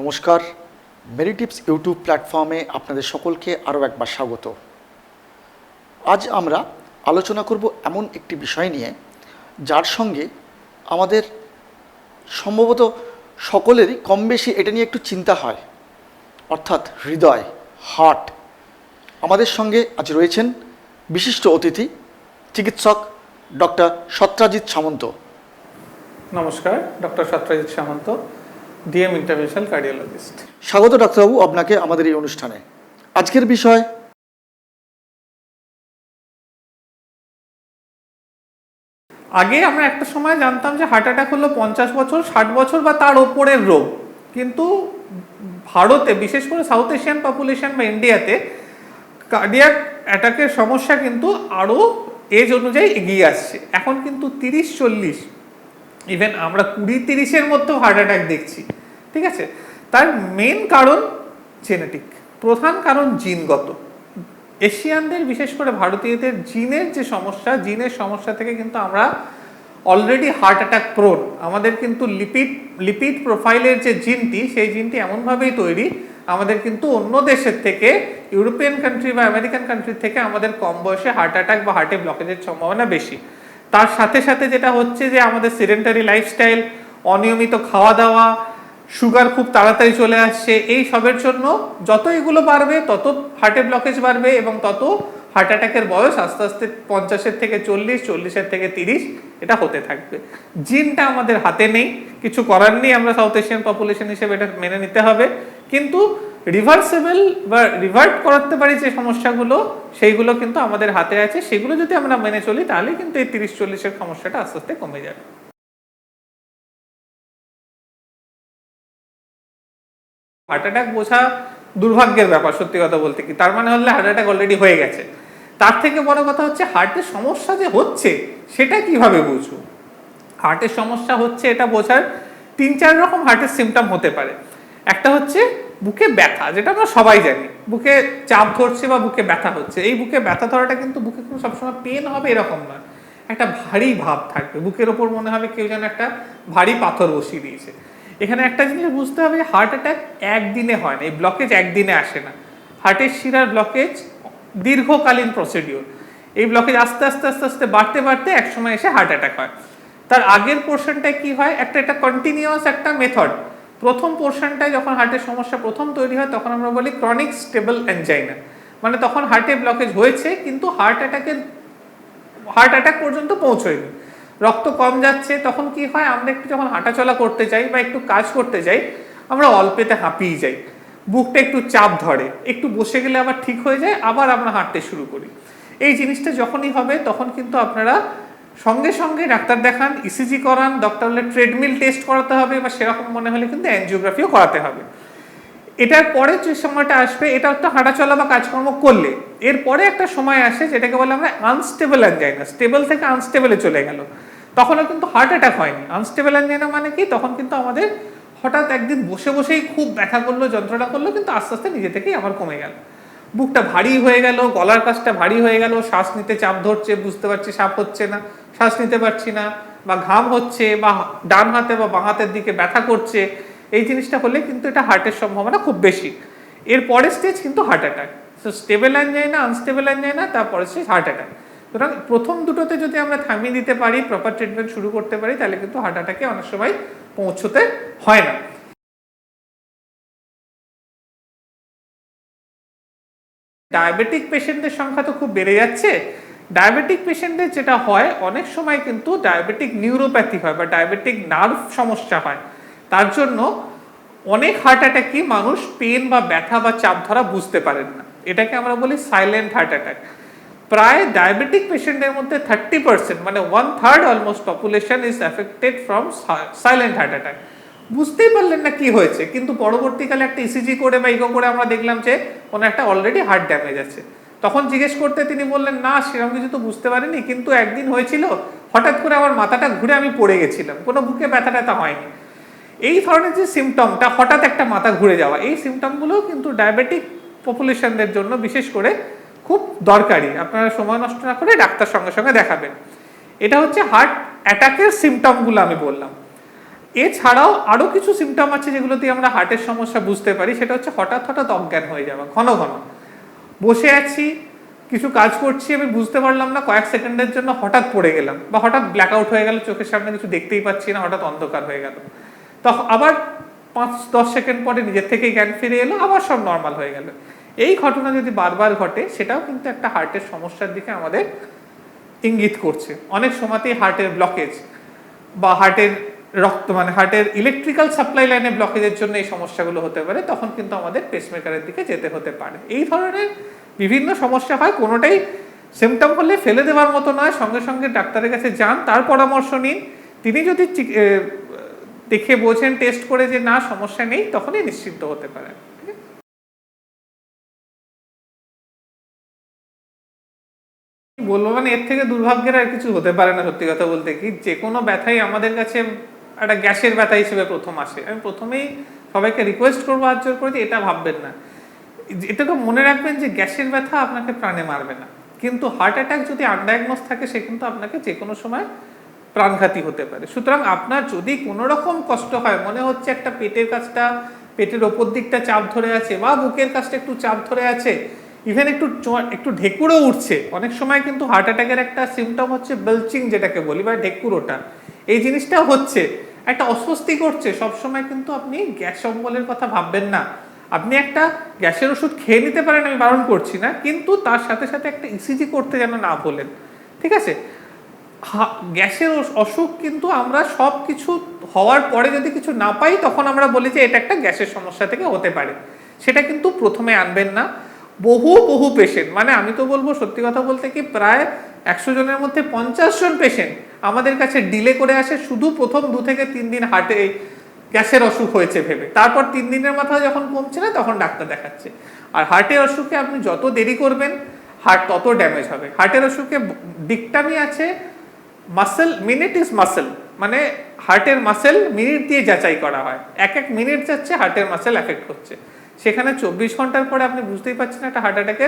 নমস্কার, Meditips YouTube প্ল্যাটফর্মে আপনাদের সকলকে আরও একবার স্বাগত। আজ আমরা আলোচনা করব এমন একটি বিষয় নিয়ে যার সঙ্গে আমাদের সম্ভবত সকলেরই কম বেশি এটা নিয়ে একটু চিন্তা হয়, অর্থাৎ হৃদয়, হার্ট। আমাদের সঙ্গে আজ রয়েছেন বিশিষ্ট অতিথি চিকিৎসক ডক্টর সত্রাজিৎ সামন্ত। নমস্কার, ডক্টর সত্রাজিৎ সামন্ত, ডিএম ইন্টারভেনশনাল কার্ডিওলজিস্ট। স্বাগত ডাক্তারবাবু আপনাকে আমাদের এই অনুষ্ঠানে। আজকের বিষয় আগে আমরা একটা সময় জানতাম যে হার্ট অ্যাটাক হলো 50 বছর, 60 বছর বা তার ওপরের রোগ, কিন্তু ভারতে বিশেষ করে সাউথ এশিয়ান পপুলেশন বা ইন্ডিয়াতে কার্ডিয়াক অ্যাটাকের সমস্যা কিন্তু আরও এজ অনুযায়ী এগিয়ে আসছে। এখন কিন্তু 30-40, ইভেন আমরা 20-30-এর মধ্যেও হার্ট অ্যাটাক দেখছি। ঠিক আছে, তার মেন কারণ জেনেটিক, প্রধান কারণ জিনগত। এশিয়ানদের বিশেষ করে ভারতীয়দের জিনের যে সমস্যা, জিনের সমস্যা থেকে কিন্তু আমরা অলরেডি হার্ট অ্যাটাক প্রোন। আমাদের কিন্তু লিপিড প্রোফাইলের যে জিনটি, সেই জিনটি এমনভাবেই তৈরি, আমাদের কিন্তু অন্য দেশের থেকে, ইউরোপিয়ান কান্ট্রি বা আমেরিকান কান্ট্রি থেকে আমাদের কম বয়সে হার্ট অ্যাটাক বা হার্টে ব্লকেজের সম্ভাবনা বেশি। তার সাথে সাথে যেটা হচ্ছে যে আমাদের সিডেন্টারি লাইফস্টাইল, অনিয়মিত খাওয়া দাওয়া, সুগার খুব তাড়াতাড়ি চলে আসছে, এই সবের জন্য যত এগুলো বাড়বে তত হার্টে ব্লকেজ বাড়বে এবং তত হার্ট অ্যাটাকের বয়স আস্তে আস্তে 50-এর থেকে 40, 40-এর থেকে 30 এটা হতে থাকবে। জিনটা আমাদের হাতে নেই, কিছু করার নেই, আমরা সাউথ এশিয়ান পপুলেশন হিসেবে এটা মেনে নিতে হবে। কিন্তু রিভার্সেবল বা রিভার্ট করাতে পারি যে সমস্যাগুলো, সেইগুলো কিন্তু আমাদের হাতে আছে। সেগুলো যদি আমরা মেনে চলি তাহলে কিন্তু এই 30-40-এর সমস্যাটা আস্তে আস্তে কমে যাবে। হার্ট অ্যাটাক বোঝা দুর্ভাগ্যের ব্যাপার, সত্যি কথা বলতে কি, তার মানে হলে হার্ট অ্যাটাক অলরেডি হয়ে গেছে। তার থেকে বড় কথা হচ্ছে হার্টের সমস্যা যে হচ্ছে সেটা কিভাবে বুঝবো। হার্টের সমস্যা হচ্ছে এটা বোঝার 3-4 রকম হার্টের সিমটম হতে পারে। একটা হচ্ছে বুকে ব্যথা, যেটা আমরা সবাই জানি, বুকে চাপ ধরছে বা বুকে ব্যথা হচ্ছে। এই বুকে ব্যথা ধরাটা কিন্তু বুকে কোনো সবসময় পেন হবে এরকম নয়, একটা ভারী ভাব থাকবে, বুকের ওপর মনে হবে কেউ যেন একটা ভারী পাথর বসিয়ে দিয়েছে। এখানে একটা জিনিস বুঝতে হবে, হার্ট অ্যাটাক একদিনে হয় না, এই ব্লকেজ একদিনে আসে না। হার্টের শিরার ব্লকেজ দীর্ঘকালীন প্রসিডিওর। এই ব্লকেজ আস্তে আস্তে আস্তে আস্তে বাড়তে বাড়তে একসময় এসে হার্ট অ্যাটাক হয়। তার আগের পোর্শনটায় কি হয়, এটা কন্টিনিউয়াস একটা মেথড। প্রথম পোর্শনটায় যখন হার্টের সমস্যা প্রথম তৈরি হয় তখন আমরা বলি ক্রনিক স্টেবল অ্যানজাইনা, মানে তখন হার্টে ব্লকেজ হয়েছে কিন্তু হার্ট অ্যাটাক পর্যন্ত পৌঁছয়নি, রক্ত কম যাচ্ছে। তখন কি হয়, আমরা একটু যখন হাঁটাচলা করতে যাই বা একটু কাজ করতে যাই, আমরা অল্পেতে হাঁপিয়ে যাই, বুকটা একটু চাপ ধরে, একটু বসে গেলে আবার ঠিক হয়ে যায়, আবার আমরা হাঁটতে শুরু করি। এই জিনিসটা যখনই হবে তখন কিন্তু আপনারা সঙ্গে সঙ্গে ডাক্তার দেখান, ইসিজি করান, ডক্টর হলে ট্রেডমিল টেস্ট করাতে হবে, বা সেরকম মনে হলে কিন্তু অ্যানজিওগ্রাফিও করাতে হবে। এটার পরে যে সময়টা আসবে, এটা তো হাঁটাচলা বা কাজকর্ম করলে, এরপরে একটা সময় আসে যেটাকে বলে আমরা আনস্টেবল অ্যানজাইনা, স্টেবল থেকে আনস্টেবলে চলে গেল, তখনও কিন্তু হার্ট অ্যাটাক হয়নি। আনস্টেবল অ্যানজাইনা মানে কি, তখন কিন্তু আমাদের হঠাৎ একদিন বসে বসেই খুব ব্যথা করলো, যন্ত্রণা করলো, কিন্তু আস্তে আস্তে নিজে থেকেই আবার কমে গেল, বুকটা ভারী হয়ে গেল, গলার কাছটা ভারী হয়ে গেল, শ্বাস নিতে চাপ ধরছে, বুঝতে পারছি শ্বাস হচ্ছে না, শ্বাস নিতে পারছি না, বা ঘাম হচ্ছে, বা ডান হাতে বা বাঁ হাতের দিকে ব্যথা করছে। এই জিনিসটা হলে কিন্তু এটা হার্টের সম্ভাবনা খুব বেশি। এর পরের স্টেজ কিন্তু heart attack. So stable angina, unstable angina, তারপরে স্টেজ হার্ট অ্যাটাক। সুতরাং প্রথম দুটোতে যদি আমরা থামিয়ে দিতে পারি, প্রপার ট্রিটমেন্ট শুরু করতে পারি, তাহলে কিন্তু হার্ট অ্যাটাকে অনেক সময় পৌঁছতে হয় না। ডায়াবেটিক পেশেন্টদের সংখ্যা তো খুব বেড়ে যাচ্ছে। ডায়াবেটিক পেশেন্টদের যেটা হয়, অনেক সময় কিন্তু ডায়াবেটিক নিউরোপ্যাথি হয় বা ডায়াবেটিক নার্ভ সমস্যা হয়। তার জন্য অনেক হার্ট অ্যাটাকই মানুষ পেন বা ব্যথা বা চাপ ধরা বুঝতে পারেন না, এটাকে আমরা বলি সাইলেন্ট হার্ট অ্যাটাক। প্রায় ডায়াবেটিক পেশেন্টের মধ্যে 30%, মানে 1/3 almost population is affected from silent heart attack. বুঝতেই পারলেন না কি হয়েছে, কিন্তু পরবর্তীকালে একটা ইসিজি করে বা ইকো করে আমরা দেখলাম যে ওনার একটা অলরেডি হার্ট ড্যামেজ আছে। তখন জিজ্ঞেস করতে তিনি বললেন, না সেরকম কিছু তো বুঝতে পারিনি, কিন্তু একদিন হয়েছিল হঠাৎ করে আমার মাথাটা ঘুরে আমি পড়ে গেছিলাম, কোনো বুকে ব্যথা ট্যাথা হয়নি। এই ধরনের যে সিমটমটা, হঠাৎ একটা মাথা ঘুরে যাওয়া, এই সিমটমগুলো কিন্তু ডায়াবেটিক পপুলেশনদের জন্য বিশেষ করে খুব দরকারি। আপনারা সময় নষ্ট না করে ডাক্তার সঙ্গে সঙ্গে দেখাবেন। এটা হচ্ছে হার্ট অ্যাটাকের সিমটমগুলো আমি বললাম। এছাড়াও আরো কিছু সিমটম আছে যেগুলো দিয়ে আমরা হার্টের সমস্যা বুঝতে পারি, সেটা হচ্ছে হঠাৎ হঠাৎ অজ্ঞান হয়ে যাওয়া, ঘন ঘন বসে আছি, কিছু কাজ করছি, আমি বুঝতে পারলাম না, কয়েক সেকেন্ডের জন্য হঠাৎ পড়ে গেলাম, বা হঠাৎ ব্ল্যাক আউট হয়ে গেল, চোখের সামনে কিছু দেখতেই পাচ্ছি না, হঠাৎ অন্ধকার হয়ে গেল, তখন আবার 5-10 সেকেন্ড পরে নিজের থেকেই জ্ঞান ফিরে এলো, আবার সব নর্মাল হয়ে গেল। এই ঘটনা যদি বারবার ঘটে, সেটাও কিন্তু একটা হার্টের সমস্যার দিকে আমাদের ইঙ্গিত করছে। অনেক সময়তেই হার্টের ব্লকেজ বা হার্টের হার্টের ইলেকট্রিক্যাল সাপ্লাই লাইনে ব্লকেজের জন্য এই সমস্যাগুলো হতে পারে, তখন কিন্তু আমাদের পেসমেকারের দিকে যেতে হতে পারে। এই ধরনের বিভিন্ন সমস্যা হয়, কোনোটাই সিমটম হলে ফেলে দেওয়ার মতো নয়, সঙ্গে সঙ্গে ডাক্তারের কাছে যান, তার পরামর্শ নিন। তিনি যদি দেখে বোঝেন, টেস্ট করে যে না সমস্যা নেই, তখনই নিশ্চিন্ত হতে পারেন। বলবো মানে এর থেকে দুর্ভাগ্যের আর কিছু হতে পারে না। সত্যি কথা বলতে কি, যে কোনো ব্যথাই আমাদের কাছে একটা গ্যাসের ব্যথা হিসেবে প্রথম আসে। আমি প্রথমেই সবাইকে রিকোয়েস্ট করবো, হাত জোর করে, যে এটা ভাববেন না, এটাকে মনে রাখবেন যে গ্যাসের ব্যথা আপনাকে প্রাণে মারবে না, কিন্তু হার্ট অ্যাটাক যদি আনডায়াগনোজ থাকে, সে কিন্তু আপনাকে যে কোনো সময় প্রাণঘাতী হতে পারে। সুতরাং আপনার যদি কোনো রকম কষ্ট হয়, মনে হচ্ছে একটা পেটের কাছটা, পেটের ওপর দিকটা চাপ ধরে আছে, বা বুকের কাছটা একটু চাপ ধরে আছে, ইভেন একটু ঢেকুরও উঠছে, অনেক সময় কিন্তু হার্ট অ্যাটাকের একটা সিমটম হচ্ছে বেলচিং, যেটাকে বলি, বা ঢেকুর ওঠা, এই জিনিসটা হচ্ছে, একটা অস্বস্তি করছে, সবসময় কিন্তু আপনি গ্যাস অম্বলের কথা ভাববেন না। আপনি একটা গ্যাসের ওষুধ খেয়ে নিতে পারেন, আমি বারণ করছি না, কিন্তু তার সাথে সাথে একটা ইসিজি করতে যেন না ভোলেন, ঠিক আছে? গ্যাসের অসুখ কিন্তু আমরা সব কিছু হওয়ার পরে যদি কিছু না পাই, তখন আমরা বলি যে এটা একটা গ্যাসের সমস্যা থেকে হতে পারে, সেটা কিন্তু প্রথমে আনবেন না। বহু পেশেন্ট, মানে আমি তো বলবো, সত্যি কথা বলতে কি, প্রায় 100 জনের মধ্যে 50 জন পেশেন্ট আমাদের কাছে ডিলে করে আসে, শুধু প্রথম 2 থেকে 3 দিন হার্টে গ্যাসের অসুখ হয়েছে ভেবে, তারপর 3 দিনের মাথায় যখন কমছে না, তখন ডাক্তার দেখাচ্ছে। আর হার্টের অসুখে আপনি যত দেরি করবেন, হার্ট তত ড্যামেজ হবে। হার্টের অসুখে ডিকটামি আছে, মাসেল মিনিট ইজ মাসেল, মানে হার্টের মাসেল মিনিট দিয়ে যাচাই করা হয়, এক মিনিট যাচ্ছে হার্টের মাসেল এফেক্ট হচ্ছে, সেখানে 24 ঘন্টার পরে আপনি বুঝতেই পারছেন একটা হার্ট অ্যাটাকে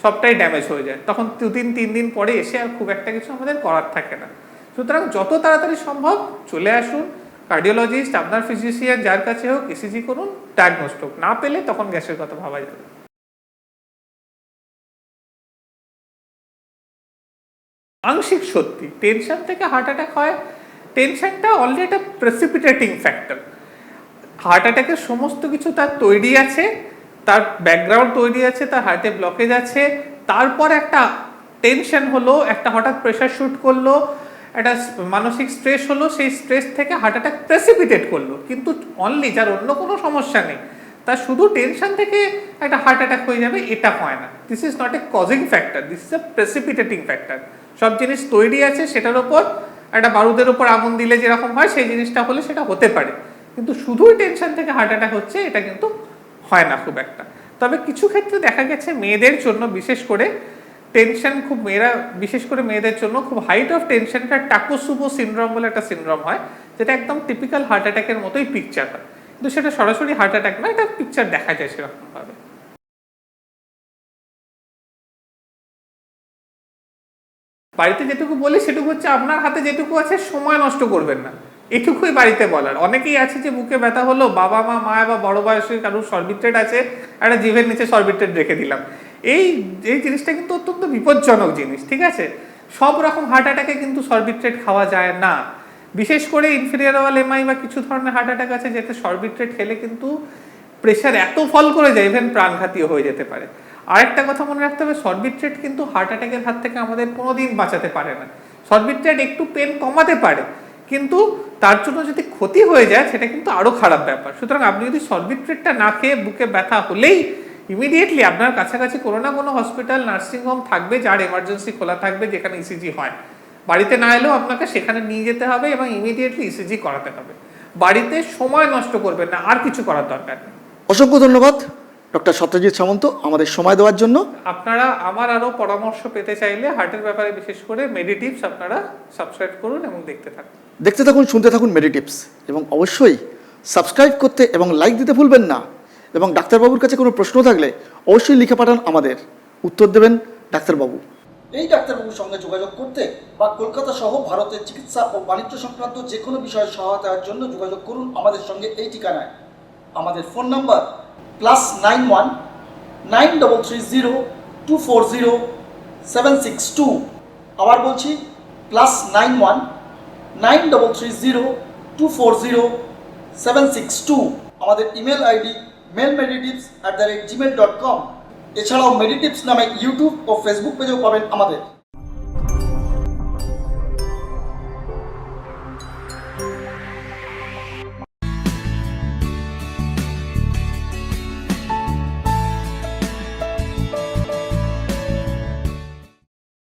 সবটাই ড্যামেজ হয়ে যায়, তখন 2-3 দিন পরে এসে আর খুব একটা কিছু আমাদের করার থাকে না। সুতরাং যত তাড়াতাড়ি সম্ভব চলে আসুন, কার্ডিওলজিস্ট, আপনার ফিজিশিয়ান, যার কাছে হোক, ইসিজি করুন, ডায়াগনোস্ট হোক, না পেলে তখন গ্যাসের কথা ভাবা যাবে। আংশিক সত্যি, টেনশন থেকে হার্ট অ্যাটাক হয়, টেনশনটা অলরেডি একটা প্রেসিপিটেটিং ফ্যাক্টর। হার্ট অ্যাটাকের সমস্ত কিছু তার তৈরি আছে, তার ব্যাকগ্রাউন্ড তৈরি আছে, তার হার্টে ব্লকেজ আছে, তারপর একটা টেনশন হলো, একটা হঠাৎ প্রেশার শুট করলো, একটা মানসিক স্ট্রেস হলো, সেই স্ট্রেস থেকে হার্ট অ্যাটাক প্রেসিপিটেট করলো। কিন্তু অনলি যার অন্য কোনো সমস্যা নেই, তার শুধু টেনশন থেকে একটা হার্ট অ্যাটাক হয়ে যাবে, এটা হয় না। This is not a causing factor, this is a precipitating factor. সব জিনিস তৈরি আছে, সেটার ওপর একটা বারুদের ওপর আগুন দিলে যেরকম হয়, সেই জিনিসটা হলে সেটা হতে পারে, কিন্তু শুধুই টেনশন থেকে হার্ট অ্যাটাক হচ্ছে, এটা কিন্তু হয় না খুব একটা। তবে কিছু ক্ষেত্রে দেখা গেছে মেয়েদের জন্য, বিশেষ করে টেনশন খুব, বিশেষ করে মেয়েদের জন্য খুব হাইট অফ টেনশনটা টাকোসুবো সিনড্রোম বলে একটা সিনড্রোম হয়, যেটা একদম টিপিক্যাল হার্ট অ্যাটাকের মতোই পিকচার হয়, কিন্তু সেটা সরাসরি হার্ট অ্যাটাক না, এটা পিকচার দেখা যায় সেরকম ভাবে। বাড়িতে যেটুকু বলি সেটুকু হচ্ছে, আপনার হাতে যেটুকু আছে সময় নষ্ট করবেন না, এটুকুই বাড়িতে বলার। অনেকেই আছে যে বুকে ব্যথা হলো, বাবা মা বা বড় বয়সের কারোর সরবিট্রেট আছে, একটা জিভের নিচে সরবিট্রেট রেখে দিলাম, এই জিনিসটা কিন্তু অত্যন্ত বিপজ্জনক জিনিস, ঠিক আছে? সব রকম হার্ট অ্যাটাকে কিন্তু সরবিট্রেট খাওয়া যায় না, বিশেষ করে ইনফেরিয়র ওয়াল এমআই বা কিছু ধরনের হার্ট অ্যাটাক আছে, যেতে সরবিট্রেট খেলে কিন্তু প্রেশার এত ফল করে যায়, ইভেন প্রাণঘাতীও হয়ে যেতে পারে। আরেকটা কথা মনে রাখতে হবে, সরবিট্রেট কিন্তু হার্ট অ্যাটাকের হাত থেকে আমাদের কোনোদিন বাঁচাতে পারে না। সরবিট্রেট একটু পেন কমাতে পারে, কিন্তু তার জন্য যদি ক্ষতি হয়ে যায়, সেটা কিন্তু আরো খারাপ ব্যাপার। সুতরাং আপনি যদি সরবিট্রেটটা না খেয়ে বুকে ব্যথা হলেই ইমিডিয়েটলি আপনার কাছাকাছি কোনো না কোনো হসপিটাল, নার্সিংহোম থাকবে, যার এমার্জেন্সি খোলা থাকবে, যেখানে ইসিজি হয়। বাড়িতে না এলেও আপনাকে সেখানে নিয়ে যেতে হবে এবং ইমিডিয়েটলি ইসিজি করাতে হবে। বাড়িতে সময় নষ্ট করবেন না, আর কিছু করার দরকার নেই। অসংখ্য ধন্যবাদ ডক্টর সত্যজিৎ সামন্ত আমাদের সময় দেওয়ার জন্য। আপনারা আমার আরো পরামর্শ পেতে চাইলে হার্টের ব্যাপারে, বিশেষ করে মেডিটিভস, আপনারা সাবস্ক্রাইব করুন এবং দেখতে থাকুন, শুনতে থাকুন মেডিটিভস, এবং অবশ্যই সাবস্ক্রাইব করতে এবং লাইক দিতে ভুলবেন না। এবং ডাক্তারবাবুর কাছে কোনো প্রশ্ন থাকলে অবশ্যই লিখে পাঠান, আমাদের উত্তর দেবেন ডাক্তারবাবু। এই ডাক্তারবাবুর সঙ্গে যোগাযোগ করতে বা কলকাতা সহ ভারতের চিকিৎসা ও বাণিজ্য সংক্রান্ত যে কোনো বিষয়ে সহায়তার জন্য যোগাযোগ করুন আমাদের সঙ্গে এই ঠিকানায়। আমাদের ফোন নাম্বার +91 9330 240 762। আবার বলছি +91 9330 240 762। আমাদের ইমেল আইডি mailmeditives@gmail.com। এছাড়াও মেডিটিপস নামে ইউটিউব ও ফেসবুক পেজেও পাবেন আমাদের।